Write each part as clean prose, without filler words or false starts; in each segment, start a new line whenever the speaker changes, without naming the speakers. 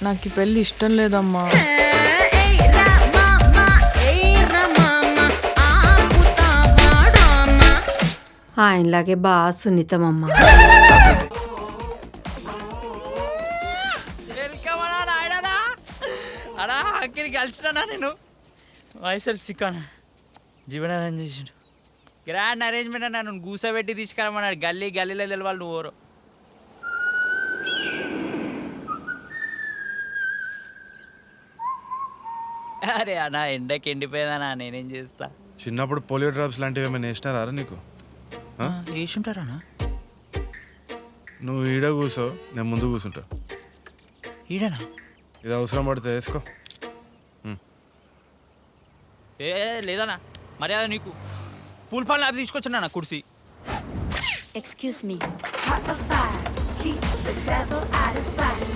నాకు ఈ పెళ్ళి ఇష్టం లేదమ్మా.
ఆయనలాగే బాగా సున్నితమమ్మా.
అడా అక్కడికి కలిసినా నేను వయసులు సిక్కాను జీవన అరేంజ్ చేసిండు. గ్రాండ్ అరేంజ్మెంట్ అన్నా నన్ను కూసబెట్టి తీసుకురమ్మన్నాడు. గల్లీలో తెలవాలి నువ్వు ఊరు. అరే అన్నా ఎండకి ఎండిపోయేదన్నా నేనేం చేస్తా.
చిన్నప్పుడు పోలియో డ్రాప్స్ లాంటివి ఏమైనా వేసినారా నీకు?
వేసుంటారా?
నువ్వు ఈడ కూసో, నేను ముందు కూర్చుంటా.
ఈడనా?
ఇది అవసరం పడితే వేసుకో.
ఏ లేదన్నా మర్యాద నీకు. పూల్ పాలు అవి తీసుకొచ్చాను నా కుర్సీ.
Excuse me.
Heart of fire, keep the devil out of sight.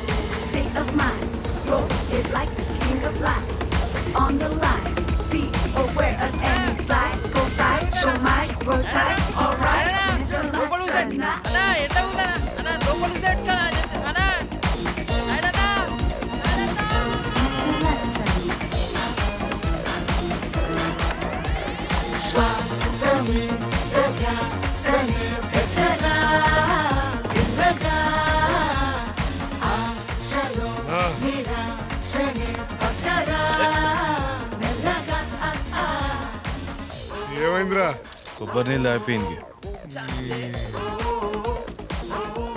State of mind, roll it like the king of life. On the line, be aware of any slide. Go fight, show might, roll tight. Alright, Mr. Lachana.
అన్నా ఎండ ఉందా అన్నా? లోపల కదా అన్నా.
Mr. Lachana. Schwarzami, Dada, Sani, Petara, Ilaga, Ashalo, Mira, Shani, Patara, Melaga,
ఏమైందిరా?
కొబ్బరి నీళ్ళు తాగిపోయింది.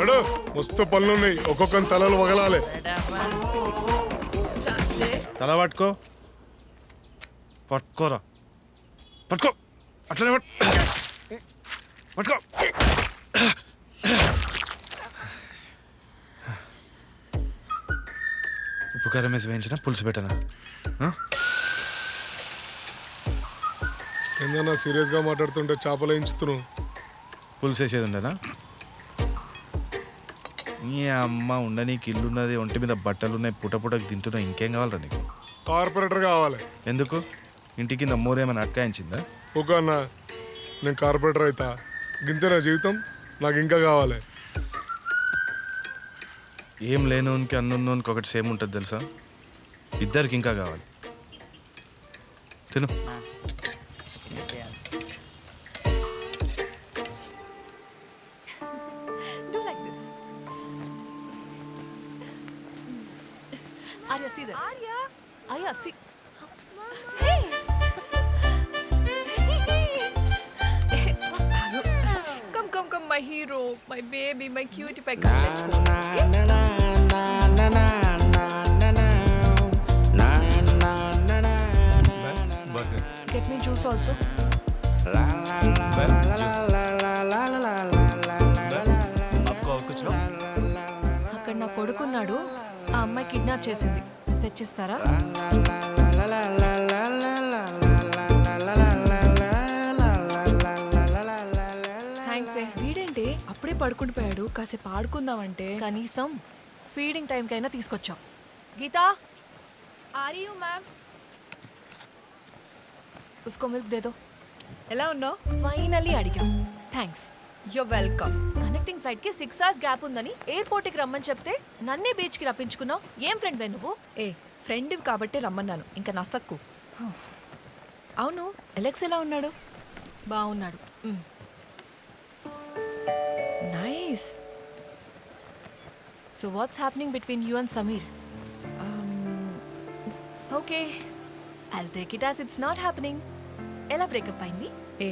అడు మస్తు పనులు ఉన్నాయి, ఒక్కొక్క తలలు వగలాలి.
తల పట్టుకో, పట్టుకోరా, పట్టుకో, అట్లనే పట్టుకో. ఉప్పు కారం వేసి వేయించిన పులుసు పెట్టనా?
ఏందన్నా సీరియస్ గా మాట్లాడుతుంటే చేపలు వేయించుతున్నావు?
పులుసు వేసేది ఉండనా? నీ అమ్మ ఉండ, నీకు ఇల్లు ఉన్నది, ఒంటి మీద బట్టలు ఉన్నాయి, పుటకి తింటున్నా, ఇంకేం కావాలరా నీకు?
కార్పొరేటర్ కావాలి.
ఎందుకు? ఇంటి కింద మోరేమైనా అట్కాయించిందా?
ఓకే అన్న, నేను కార్పొరేటర్ అవుతా. గింతే నా జీవితం, నాకు ఇంకా కావాలి.
ఏం లేనోనికి అన్నున్నోనికి ఒకటి సేమ్ ఉంటుంది తెలుసా? ఇద్దరికి ఇంకా కావాలి. తిను.
Do like this. Arya, see that. Arya, see. Hey. Come, my hero, my baby, my cutie pie. Let's go. Get me juice also. అక్కడ నా కొడుకున్నాడు, ఆ అమ్మాయి కిడ్నాప్ చేసింది, తెచ్చిస్తారా? థ్యాంక్స్. వీడేంటి అప్పుడే పడుకుండిపోయాడు, కాసేపు ఆడుకుందామంటే కనీసం ఫీడింగ్ టైంకైనా తీసుకొచ్చాం. Geeta, are you ma'am? ఉస్కో మిల్క్ దే దో. ఎలా ఉన్నావు? ఫైనల్లీ అడిగాం. థ్యాంక్స్. Your welcome. కనెక్టింగ్ ఫ్లైట్కి 6 hours గ్యాప్ ఉందని ఎయిర్పోర్ట్కి రమ్మని చెప్తే నన్నే బీచ్కి రప్పించుకున్నావు. ఏం ఫ్రెండ్ వే నువ్వు? ఏ ఫ్రెండ్ కాబట్టి రమ్మన్నాను, ఇంకా నసక్కు. అవును, ఎలెక్స్ ఎలా ఉన్నాడు? బాగున్నాడు. Nice. So what's happening between you and Sameer? Okay, I'll take it as it's not happening. ఎలా బ్రేకప్ అయింది? ఏ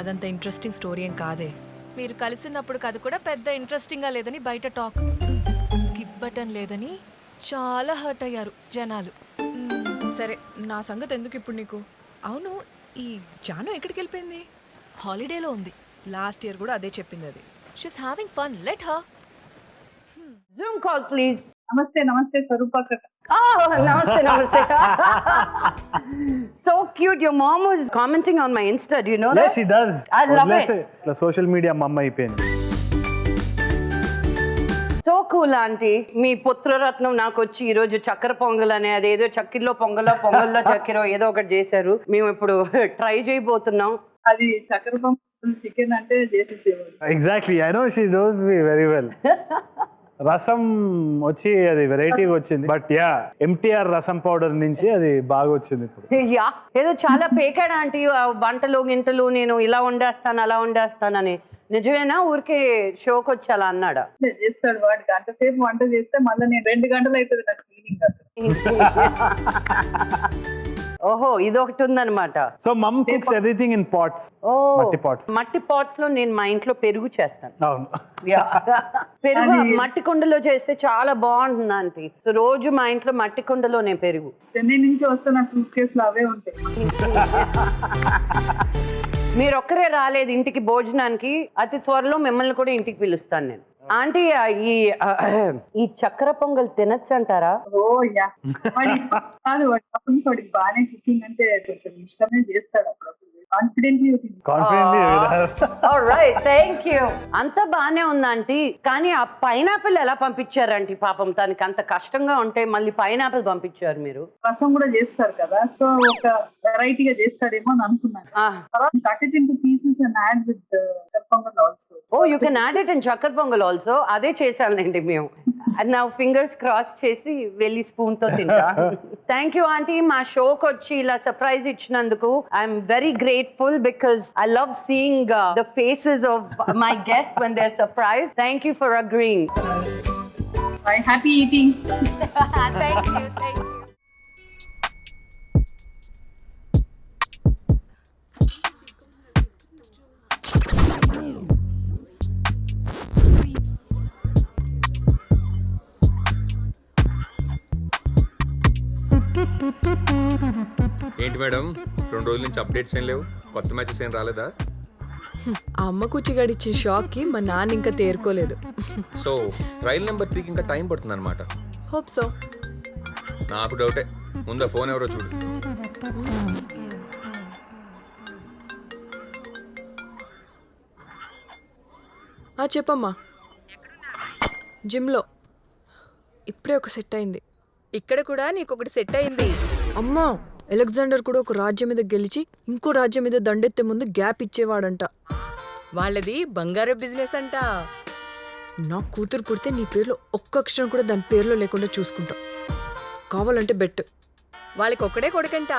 అదంత ఇంట్రెస్టింగ్ స్టోరీ ఏం కాదే. మీరు కలిసినప్పుడు కథ కూడా పెద్ద ఇంట్రెస్టింగ్గా లేదని బయట టాక్. స్కిప్ బటన్ లేదని చాలా హర్ట్ అయ్యారు జనాలు. సరే, నా సంగతి ఎందుకు ఇప్పుడు నీకు? అవును, ఈ జాను ఎక్కడికి వెళ్ళిపోయింది? హాలిడేలో ఉంది. లాస్ట్ ఇయర్ కూడా అదే చెప్పింది. అది she's having fun, let her.
Zoom call, please.
Namaste, Swarupa.
Oh, namaste. So cute. Your mom was commenting on my Insta. Do you know that?
Yes, she does.
I love it.
The social media mama అయిపోయింది.
So cool aunty. మీ పుత్రరత్నం నాకు వచ్చి ఈ రోజు చక్కెర పొంగల్ అనే అదేదో చక్కెరలో పొంగల్లో చక్కెర ఏదో ఒకటి చేశారు. మేము ఇప్పుడు ట్రై చేయబోతున్నాం.
అది చక్కెర పొంగల్ చికెన్ అంటే చేసేసేవారు. Exactly. I know she knows me very well. రసం వచ్చి అది వెరైటీగా వచ్చింది, బట్ యా ఎంటీఆర్ రసం పౌడర్ నుంచి అది బాగా వచ్చింది ఇప్పుడు.
యా ఏదో చాలా పేకాడు ఆంటీ వంటలు గింటలు నేను ఇలా వండేస్తాను అలా వండేస్తానని. నిజమేనా ఊరికే షోకి వచ్చి అలా అన్నాడా?
చేస్తాడు వాడు, గంట సేపు వంట చేస్తే మళ్ళీ నేను 2 గంటలు అవుతుంది నాకు క్లీనింగ్.
ఓహో ఇది ఒకటి ఉందన్నమాట.
So mom cooks everything in pots.
ఓ
మట్టి pots.
మట్టి పాట్స్ లో నేను మా ఇంట్లో పెరుగు చేస్తాను.
అవును.
Yeah. పెరుగు మట్టి కుండలో చేస్తే చాలా బాగుంటుంది ఆంటీ. సో రోజు మా ఇంట్లో మట్టి కుండలోనే పెరుగు.
చెన్నై నుంచి వస్తున్న సూట్ కేసులు అవే ఉంటాయి.
మీరు ఒక్కరే రాలేదు ఇంటికి భోజనానికి, అతి త్వరలో మిమ్మల్ని కూడా ఇంటికి పిలుస్తాను నేను. ఆంటీ ఈ చక్కెర పొంగల్ తినచ్చు అంటారా?
ఓ యా కాదు వాడికి బాగానే కుకింగ్ అంటే కొంచెం ఇష్టమే చేస్తాడు అప్పుడప్పుడు. Confidently
thank you. అంత బానే ఉంది ఆంటీ, కానీ ఆ పైనాపిల్ ఎలా పంపించారంటీ? పాపం తనకి అంత కష్టంగా ఉంటే మళ్ళీ పైనాపిల్ పంపించారు మీరు.
రసం కూడా చేస్తారు కదా, సో ఒక వెరైటీగా చేస్తాడేమో అని అనుకున్నాను. తర్వాత cut it into pieces and add with pongal also.
Oh you can add it in చక్కెర పొంగల్ ఆల్సో. అదే చేశానండి మేము. నా ఫింగర్స్ క్రాస్ చేసి వెళ్ళి స్పూన్ తో తింటా. థ్యాంక్ యూ ఆంటీ, మా షోకి వచ్చి ఇలా సర్ప్రైజ్ ఇచ్చినందుకు. I'm very grateful because I love seeing the faces of my guests when they're surprised. Thank you for agreeing.
I'm happy eating.
Thank you, thank you.
ఏంటి madam 2 రోజుల నుంచి updates ఏం లేవు? కొత్త మ్యాచెస్ ఏం రాలేదా?
ఆ అమ్మ కూర్చిగాడిచ్చిన షాక్ కి మా నాన్న ఇంకా తేరుకోలేదు.
సో ట్రయల్ నెంబర్ 3కి ఇంకా టైం పడుతుంది అనమాట.
Hope so.
నాకు డౌటే, ముందు ఫోన్ ఎవరో చూడు.
చెప్పమ్మా. జిమ్లో ఇప్పుడే ఒక సెట్ అయింది.
ఇక్కడ కూడా నీకొకటి సెట్ అయింది.
అమ్మా, అలెగ్జాండర్ కూడా ఒక రాజ్యం మీద గెలిచి ఇంకో రాజ్యం మీద దండెత్తే ముందు గ్యాప్ ఇచ్చేవాడంట.
వాళ్ళది బంగారు బిజినెస్ అంట.
నా కూతురు పుడితే నీ పేరులో ఒక్క అక్షరం కూడా దాని పేరులో లేకుండా చూసుకుంటా. కావాలంటే బెట్.
వాళ్ళకి ఒక్కడే కొడుకంట.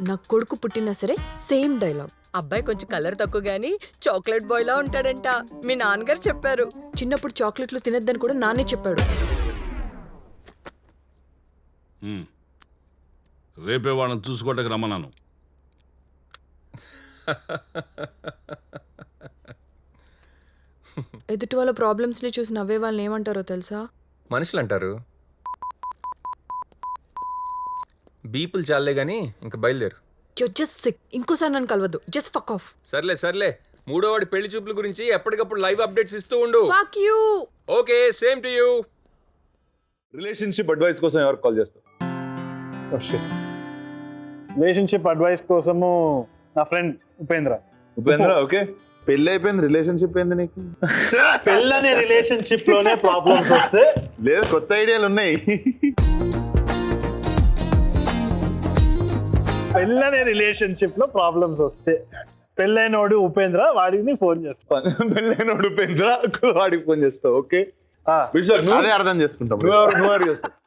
నా కొడుకు పుట్టినా సరే సేమ్ డైలాగ్.
అబ్బాయి కొంచెం కలర్ తక్కువ గానీ చాక్లెట్ బాయ్ లా ఉంటాడంట. మీ నాన్నగారు చెప్పారు.
చిన్నప్పుడు చాక్లెట్లు తినద్దని కూడా నాన్నే చెప్పాడు.
రేపే వాళ్ళని చూసుకోవటానికి రమ్మన్నాను.
ఎదుటి వాళ్ళ ప్రాబ్లమ్స్ని చూసి నవ్వే వాళ్ళని ఏమంటారో తెలుసా?
మనుషులు అంటారు. బీపుల్ చాలే గానీ ఇంకా బయలుదేరు.
Just sick. ఇంకోసారి నన్ను కలవద్దు. Just fuck off.
సర్లే సర్లే, 3వ వాడి పెళ్లి చూపుల గురించి ఎప్పటికప్పుడు లైవ్ అప్డేట్స్ ఇస్తూ ఉండు.
Fuck you.
Okay, same to you.
Relationship advice కోసం ఎవరు కాల్ చేస్తారు?
రిలేషన్షిప్ అడ్వైస్ కోసము నా ఫ్రెండ్ ఉపేంద్ర.
ఓకే, పెళ్లి అయిపోయింది, రిలేషన్షిప్ ఏంది నీకు?
పెళ్ళనే రిలేషన్షిప్ లోనే ప్రాబ్లమ్స్ వస్తే
లేదు, కొత్త ఐడియాలు ఉన్నాయి.
పెళ్ళనే రిలేషన్షిప్ లో ప్రాబ్లమ్స్ వస్తే పెళ్ళైనోడు ఉపేంద్ర, వాడిని ఫోన్ చేస్తాను.
పెళ్ళైనోడు ఉపేంద్ర, వాడికి ఫోన్ చేస్తావు. ఓకే, అదే అర్థం చేసుకుంటాం. నువ్వు చేస్తావు.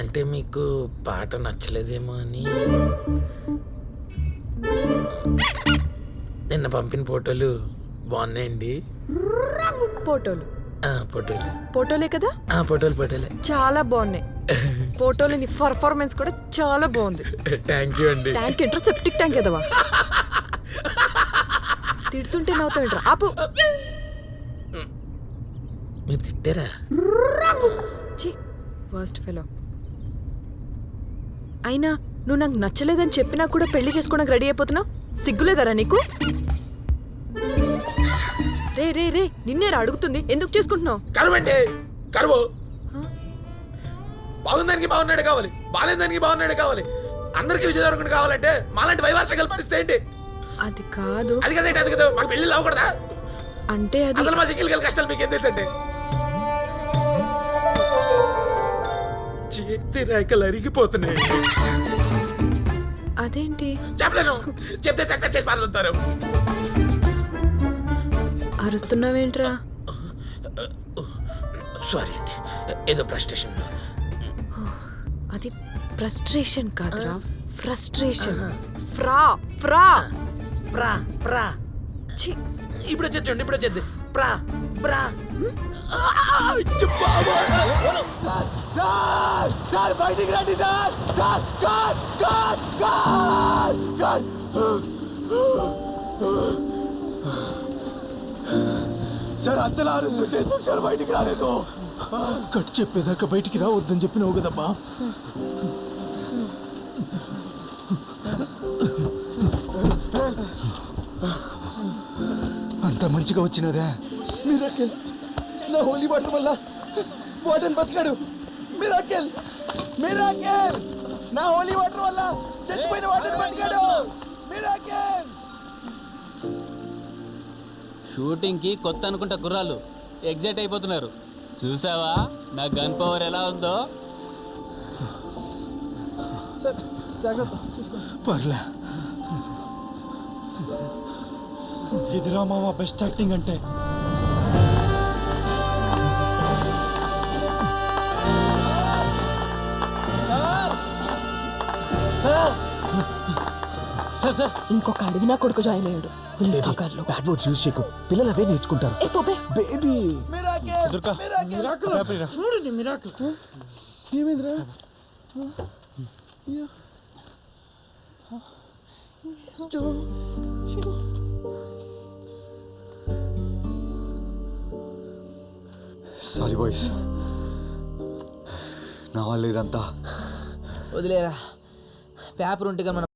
అంటే మీకు పాట నచ్చలేదేమో అని నిన్న పంపిన ఫోటోలు బాగున్నాయండి.
ఫోటోలు ఫోటోలే కదా?
ఫోటోలే
చాలా బాగున్నాయి. ఫోటోలు నీ పర్ఫార్మెన్స్ కూడా చాలా బాగుంది.
థ్యాంక్ యూ అండి.
ట్యాంక్ ఏంట్రా? సెప్టిక్ ట్యాంక్ ఎదవా? తిడుతుంటే నవ్వుతావేంట్రా? ఆపు.
మీరు తిట్టారా?
Worst fellow. అయినా నువ్వు నాకు నచ్చలేదని చెప్పినా కూడా పెళ్లి చేసుకోవడానికి రెడీ అయిపోతున్నావు. సిగ్గులేదరా నీకు? రే రే రే, నిన్నేరా అడుగుతుంది, ఎందుకు చేసుకుంటున్నావు?
కరువండి, కరువు. బాగుందానికి బాగున్నాడే కావాలి, బాగాలేదానికి బాగున్నాడే కావాలి. అందరికి విజయదొరకకుండా కావాలంటే మాలాంటి వైవార్షికల పరిస్థితి ఏంటి?
అది కాదు.
అది కదేంటి అది కదా మాకు పెళ్ళిళ్ళు అవ్వకూడదా?
అంటే అది
అసలు మా సింగిల్ కష్టాలు మీకు ఏం తెలుసండి? చేతి రేఖలు అరిగిపోతున్నాయి.
అదేంటి?
చెప్పలేను, చెప్తే సక్సెస్ చేసి పారుతారు.
అరుస్తున్నావేంట్రా?
సారీ అండి, ఏదో ఫ్రస్ట్రేషన్.
అది ఫ్రస్ట్రేషన్ కాదురా, ఫ్రస్ట్రేషన్. ఫ్రా ఫ్రా
ప్రా ప్రా
ఛీ,
ఇప్పుడు వచ్చేది, ఇప్పుడు వచ్చేది. ప్రా బ్రా
బయటికి రండి సార్. సార్ అంతలా అరుస్తుంటే ఎందుకు సార్ బయటికి రాలేదు?
కట్ చెప్పేదాకా బయటికి రావద్దని చెప్పినావు కదమ్మా. అంత మంచిగా వచ్చినదే.
మిరాకిల్, నా హోలీ వాటర్ వల్ల వాటన్ బతికాడు. మిరాకిల్, మిరాకిల్, నా హోలీ వాటర్ వల్ల చచ్చిపోయిన వాటన్ బతికాడు. మిరాకిల్.
షూటింగ్ కి కొత్త అనుకుంటా కుర్రాళ్ళు ఎగ్జైట్ అయిపోతున్నారు. చూసావా నా గన్ పవర్ ఎలా ఉందో?
పర్లే, ఇదిరా మామ బెస్ట్ యాక్టింగ్ అంటే.
సార్ సార్
ఇంకొక అడవి నా కొడుకు జాయిన్ అయ్యాడు.
బ్యాడ్ వర్డ్స్ యూజ్ చేయకు, పిల్లలు అవే నేర్చుకుంటారు. బేబీ
చూడండి మిరాకిల్.
ఏమైందిరా?
సారీ బాయ్స్, నా వల్ల ఇదంతా.
వదిలేరా, పేపర్ ఉంటే మన